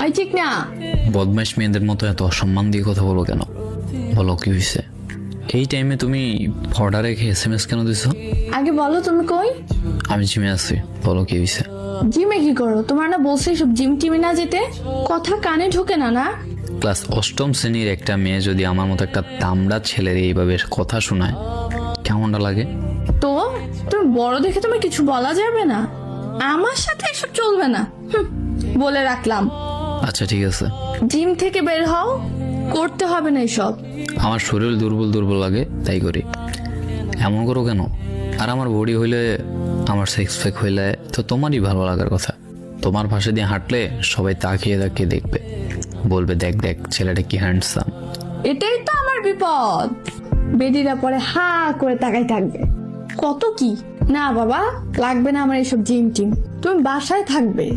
I ঠিক না। বদমাইশ মেয়েদের মতো এত অসম্মান দিয়ে কথা বলো কেন? বলো কি হয়েছে? এই টাইমে তুমি ফর্ডা রেখে SMS কেন দিছো? আগে বলো তুমি কই? আমি জিমে আছি, বলো কি হয়েছে? জিমে কি করো? তোমার না বলছি সব জিম টিমে না যেতে, কথা কানে ঢোকে না না? ক্লাস 8ম শ্রেণীর একটা মেয়ে যদি আমার মতো একটা দামড়া ছেলের এইভাবে কথা শোনায়, কেমনটা লাগে? তো তুমি বড় দেখে তোমার কিছু বলা যাবে না? আমার সাথে এসব চলবে না। বলে রাখলাম। আচ্ছা ঠিক আছে, জিম থেকে বের হও, করতে হবে না এসব। আমার শরীর দুর্বল দুর্বল লাগে তাই করি। এমন করো কেন? আর আমার বডি হইলে, আমার সেক্স প্যাক হইলে তো তোমারই ভালো লাগার কথা। তোমার পাশে দিয়ে হাঁটলে সবাই তাকিয়ে তাকিয়ে দেখবে, বলবে দেখ দেখ ছেলেটা কি হ্যান্ডসাম। এটাই তো আমার বিপদ। বেডিরা পরে হা করে তাকাই থাকবে। কত কি না বাবা, লাগবে না আমার এসব জিম টিম, তুমি বাসায় থাকবে।